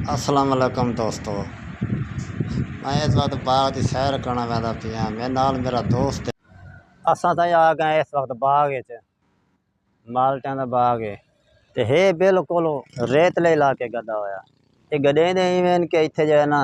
अस्सलाम वालेकुम दोस्तों। मैं इस वक्त बाग की सैर करना पैदा पिया। मेरे नाल मेरा दोस्त है। असां ताईं आ गए इस वक्त बाग च माल्टियां दा बाग है ते हे बिल्कुल रेतले इलाके गड्ढा होया। ये गड्ढे दे इवें कि इत्थे जो है ना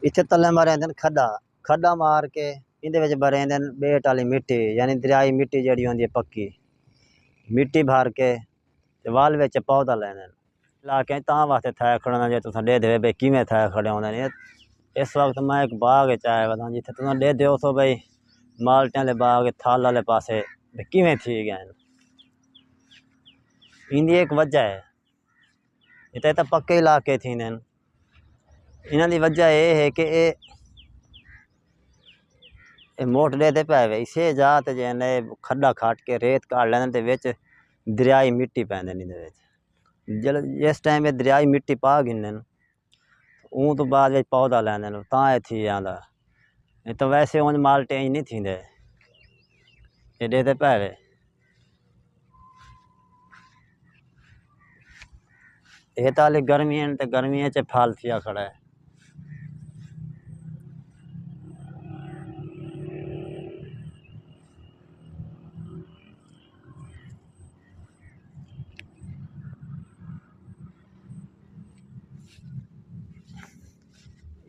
इत्थे तले मारे आंदे खड्डा खड्डा मार के इंदे विच भरे आंदे बेट वाली मिट्टी यानी दरियाई मिट्टी जेहड़ी होंदी है पक्की मिट्टी भर के ते वाल विच पौधा लैंदे इलाके तां वास्ते थै खड़ना जे तुसां दे दे भाई किवें थै खड़े होंदे ने। इस वक्त मैं एक बाग च आया हुआ जिथे तुम दे दो सो भाई माल्टियां वाले बाग थल वाले पासे किवें थी गए। इनकी एक वजह है इतने तो पक्के इलाके थी इन्हों की वजह यह है कि मोटरे ते पै वे इसे जात जे खड्डा खट के रेत काट लैंदे ते विच दरियाई मिट्टी पैंदे जल जिस टाइम ये दरियाई मिट्टी पा गिनदे ऊँ तो बाद पौधा लैंदे तां ये थी आंदा तो वैसे उंज माल्टे नहीं थींदे एडे ते पै वे। ये तो हाली गर्मियां ते गर्मियां च फल थिया खड़ा है।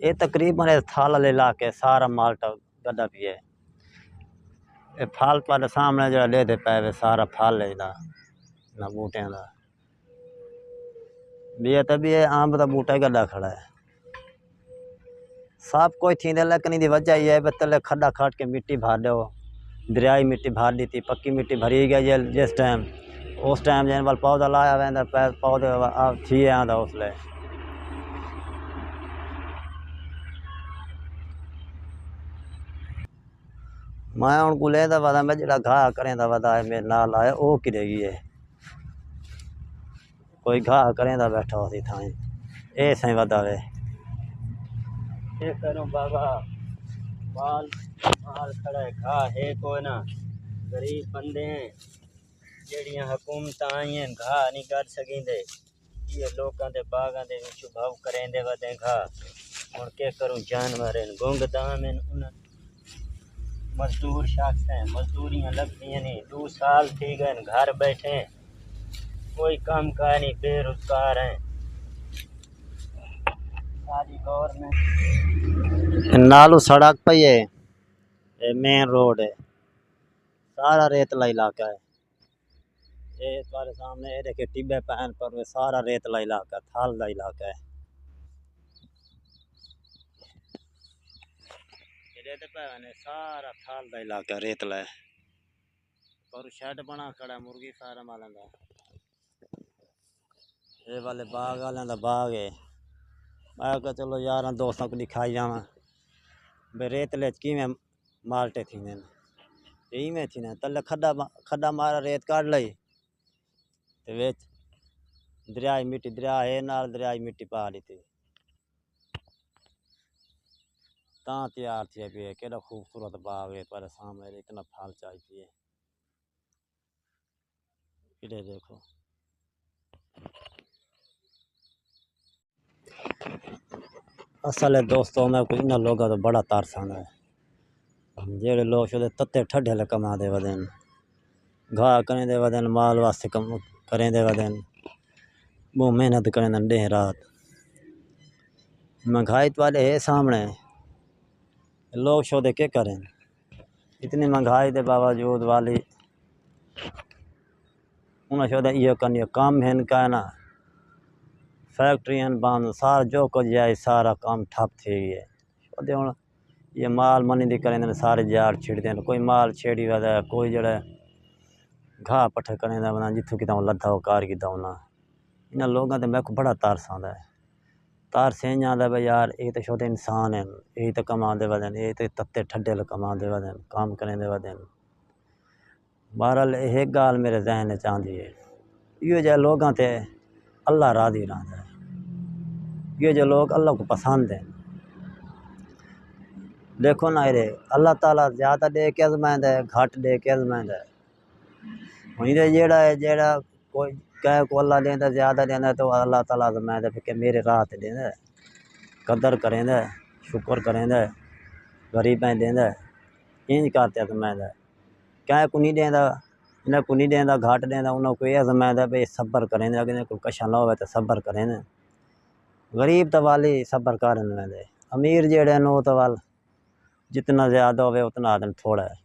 ये तकरीबन थल वाले इलाके सारा माल्टा गड्ढा पिया है। ये फल तुहाडे सामने जो लेदे पै वे सारा फल है इन्हां बूटियां दा भी ये तभी अंब का बूटा ही गड्ढा खड़ा है। सब कुछ थी लेकिन इनकी वजह यह है तले खड्डा खट के मिट्टी भर दो दरियाई मिट्टी भर दी थी पक्की मिट्टी भरी गई जिस टाइम उस टाइम जिन वाल पौधा लाया वह पौधे थी आंदा उसले मैं हूँ कुले का पता मैं जो घाह करें का पता है मेरे नाल आया वो किरे गई है कोई घाह करें का बैठा उसी थाई ये सही वधा वे करो बाबा माल माल खड़ा है घाह है कोई ना गरीब बंदे हैं जड़ियाँ हुकूमत आई हैं घाह नहीं कर सकेंदे ये लोगों के बागां दे विच भाव करेंदे वदे घाह हुण के करूं जानवर हैं गुंग दाम हैं उन मजदूर शख्स हैं मजदूरियां लगती नहीं 2 साल थी गए घर बैठे कोई काम कार नहीं बेरोजगार हैं। सारी गवर्नमेंट नालू सड़क पे है मेन रोड है सारा रेतला इलाका है। ये तुम्हारे सामने ये देखे टिब्बे पैन पर सारा रेतला इलाका थाल का इलाका है। सारा थाल का इलाका रेतला है और शेड बना खड़ा मुर्गी फार्म वाले का ये वाले बाग वाले का बाग है। मैं कहा चलो यार दोस्तों को दिखाई जावा भाई रेतले किवें माल्टे थी इवें थी तले खड्डा खड्डा मारा रेत काट लई ते विच दरियाई मिट्टी दरिया है नाल दरियाई मिट्टी पा दी थी तां तैयार थी पी है केड़ा खूबसूरत बाग है तुम्हारे सामने इतना फल चाहिए इधर देखो। असल है दोस्तों मैं कुछ इन्होंने लोगों तो बड़ा तरस आंदा है जेड़े लोग शुद्ध तत्ते ठड्डे ले कमा दे वदन घाह करें दे वदन माल वास्ते कम करें दे वदन वो मेहनत करें दिन रात महंगाई वाले है सामने लोग शोधे के करें इतनी महंगाई के बावजूद वाली उन्हें शोधे ये करनी काम है इनका ना फैक्ट्रियां बंद सारा जो कुछ है सारा काम ठप थी गई है हूँ ये माल मनी दी करें सारे जार छिड़ते हैं कोई माल छेड़ी वह कोई जड़ा घाह पट्ठे करें बना जितों कि लद्दा कार कि ना इन्होंने लोगों तो मैं बड़ा तरस आंदा है तरस इंज आंदा भाई यार ये तो छोटे इंसान हैं यही तो कमाते वदन ये तो तत्ते ठड्डे कमाते वदन काम करें वदन। बहरहाल एक गाल मेरे जहन च आंदी है यो जो लोगों ते अल्लाह राजी रहता है ये जो लोग अल्लाह को पसंद हैं देखो ना ये अल्लाह ताला ज़्यादा दे के अजमाइंद है घट दे के अजमाइंद है इधर जेड़ा कोई कह को अल्लाह देंदा ज़्यादा देंदा तो अल्लाह ताला अजमाइंद है कि मेरे राह ते देंदा कदर करेंदा शुक्र करेंदा गरीबें देंदा इंज करते अजमैंदा क्या को नहीं देंदा इन्हें को नहीं देंदा घाट देंदा उन्हें कोई अजमैंदा भाई सब्र करेंदा अगर कोई कशा ना हो तो सब्र करेंदा गरीब तो वाली सब्र कर लेंदे अमीर जेड़े न वो तो वाल जितना ज़्यादा हो उतना आदमी थोड़ा है।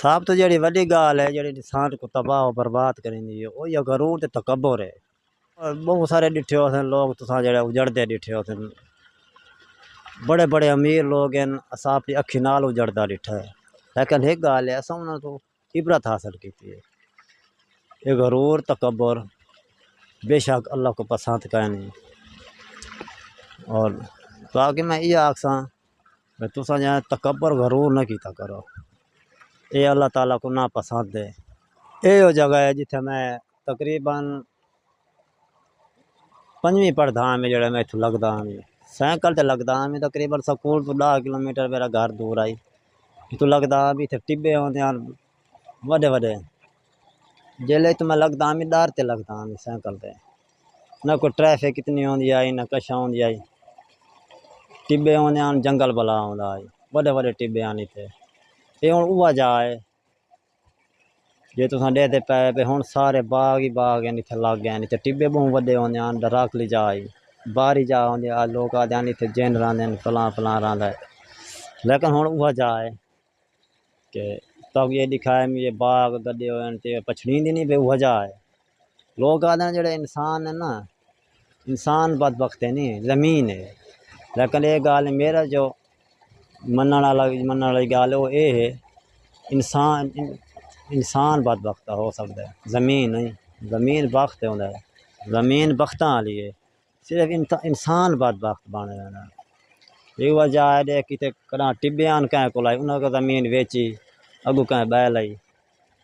सब तो जी वही गाल है जी इंसान को तबाह बर्बाद करेंदी है वो गरूर ते तकब्बुर है। और बहुत सारे डिठे हो लोग तुसा जो उजड़ते डिठे हो बड़े बड़े अमीर लोग हैं असा अपनी अखी नाल उजड़ता डिठा है लेकिन एक गाल है असा उन्होंने तो इबरत हासिल की है। ये गरूर तकब्बुर बेशक अल्लाह को पसंद का नहीं और बाकी मैं ये आखसा तुसा जो तकब्बुर गरूर न किया करो ये अल्लाह ताला को ना पसंद है। ये जगह है जिथे मैं तकरीबन 5वीं पढ़दा में जो मैं इतों लगदा में साइकिल ते लगदा में तकरीबन स्कूल तो 10 किलोमीटर मेरा घर दूर आई इतों लगदा भी इतने टिब्बे आते वड्डे वड्डे जेल्लै तो मैं लगदा में डर ते लगदा में साइकिल ते ना कोई ट्रैफिक इतनी आँदी आई ना कशा आँदी आई टिब्बे आते जंगल बला आँदा आई वड्डे वड्डे टिब्बे आने इतने ये हुण उआ जा है जे तुसां देखते पे हुण सारे बाग ही बाग हैं इतने लग गए इतने टिब्बे बहुत वड्डे आते डराकली जा आई बाहरी जा आँदे लोग आते हैं इतने जैन रहांदे फलां फलां रहांदा है लेकिन हुण उआ जा है कि तब ये दिखाए ये बाग गड्डे हुए पछड़ींदी नहीं पे वह जा है। लोग आते हैं जो इंसान है ना इंसान बदबख्त है नहीं ज़मीन है लेकिन ये गाल मेरा जो मनण वाली गाल है वो ये है इंसान बदबख्त हो सकता है ज़मीन नहीं ज़मीन बख्त होता है ज़मीन बख्तां वाली है सिर्फ इंसान बदबख्त बन जाना ये वजह है कि कदा टिब्बे आन कैं को लाई उन्हें ज़मीन वेची अगू कैं बै लाई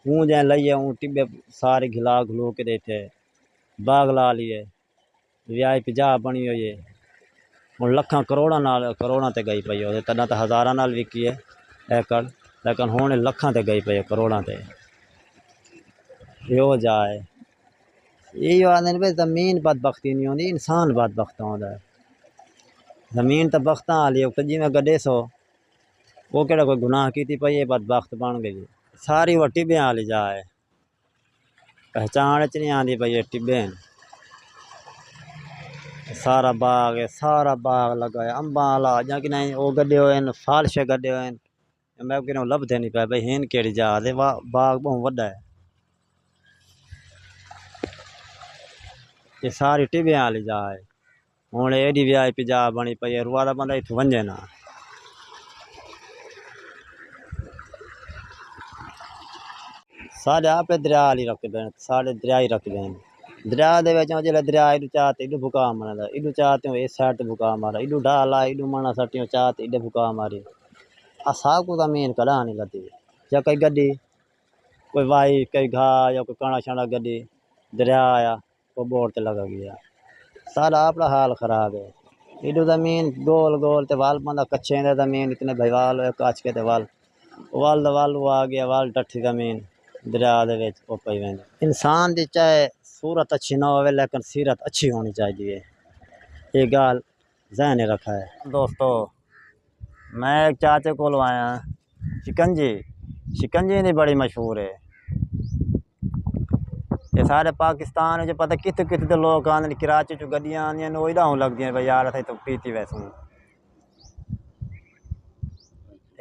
हूँ जै लइए हूँ टिब्बे सारे घिला घलू के देते बाग ला लिए VIP जा बनी हुई है हूँ लखां करोड़ों ते गई पई हो तदा तो हज़ारां नाल विकी है एकड़ लेकिन हूँ लखां ते गई पई है करोड़ों ते यो जाए ये आदमी भाई ज़मीन बदबख्ती नहीं होती इंसान बदबख्त होता है। ज़मीन तो बख्तां वाली है जिमें गड्डे सो वो केड़ा कोई गुनाह की पई ये बदबख्त बन गई सारी वो टिब्बे वाली जा है पहचान च नहीं आती पई ये टिब्बे सारा बाग लगा है अंबा वाला या कि नहीं वो गड्डे हुए फालशे गड्डे हुए मैं कि लभदे नहीं पे भाई हेन केड़ी जा दे बाग बहुत वड्डा है ये सारी टिब्बे वाली जा है हूँ एडी VIP जा बनी पई है रुआरा बंदा इतों वंजे ना साढ़े आपे दरिया वाली रखते हैं साढ़े दरिया ही रखते हैं दरिया जो दरिया इडू चाह तो इडू भुका मारा इडू चाह तो इस साइड तो भुका मारा इडू ढाला इडू मना सटियों चाह तो इडे भुका मारी असा को ज़मीन कदा नहीं लती या कई गड्डी कोई वाई कई घाह या कोई कणा शणा गड्डी दरिया आया वो बोर ते लगा गया सारा अपना हाल खराब है इडू ज़मीन गोल गोल ते वाल बंदा कच्चे दे ज़मीन इतने भईवाल कच के ते वाल आ गया वाल डठी ज़मीन दरिया दे पई वेंदी इंसान की चाहे सूरत अच्छी ना हो लेकिन सीरत अच्छी होनी चाहिए ये गाल ज़हन रखा है। दोस्तों मैं एक चाचे को आया शिकंजी शिकंजी नहीं बड़ी मशहूर है ये सारे पाकिस्तान जो पता कितने कितने लोग आते कराची चो गड्डियां आंदियां ओही डाउन लगदियां भाई यार असें तो पीती वैसूं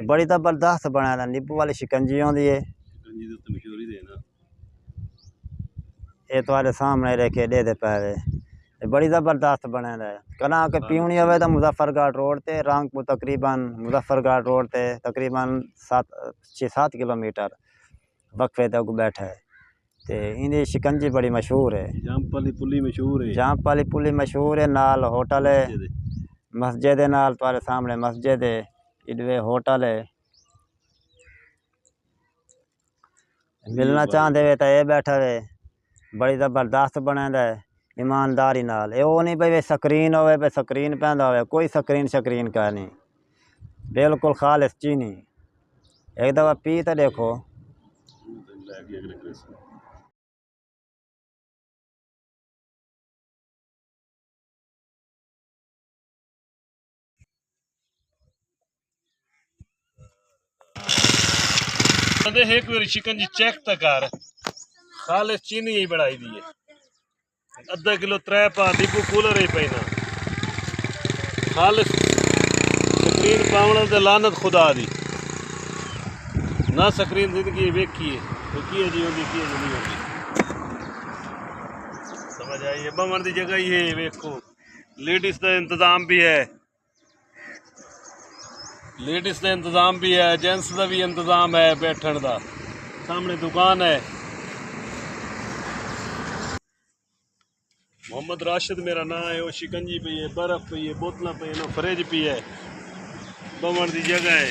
बड़ी जबरदस्त बनाया दा नींबू वाली शिकंजी होंदी है ये तुम्हारे सामने रखे दे पे बड़ी ज़बरदस्त बनाया है कना के पीनी हो तो मुजफ्फरगढ़ रोड ते रांगपुर तकरीबन मुजफ्फरगढ़ रोड ते तकरीबन 6-7 किलोमीटर वक्फे तक बैठा है तो इनकी शिकंजी बड़ी मशहूर है। जामपाली पुली मशहूर है। जामपाली पुली मशहूर है नाल होटल है मस्जिद है नाल तुम्हारे सामने मस्जिद है इडवे होटल है मिलना चाहते वे तो ये बैठा वे बड़ी ज़बरदस्त बनाया है ईमानदारी नाल ये वो नहीं भाई स्क्रीन हो भाई स्क्रीन पैदा हो कोई स्क्रीन का नहीं बिल्कुल खालिस चीनी एक दफ़ा पी तो देखो। एक बार शिकंजी चेक तो कर खालिस चीनी ही बढ़ाई दी है अद्धा किलो 3 पा नींबू कूलर ही पैना खालिस स्क्रीन पावण ते लानत खुदा दी ना स्क्रीन जिंदगी वेखी है तो की जी होगी की नहीं होगी समझ आइए बमन की जगह ही है वेखो लेडीज का इंतजाम भी है लेडीज का इंतजाम भी है जेंट्स का भी इंतजाम है बैठने का सामने दुकान है। मोहम्मद राशिद मेरा नाम है वो शिकंजी पी है बर्फ़ पी है बोतल पी है फ्रिज पी है बमन की जगह है।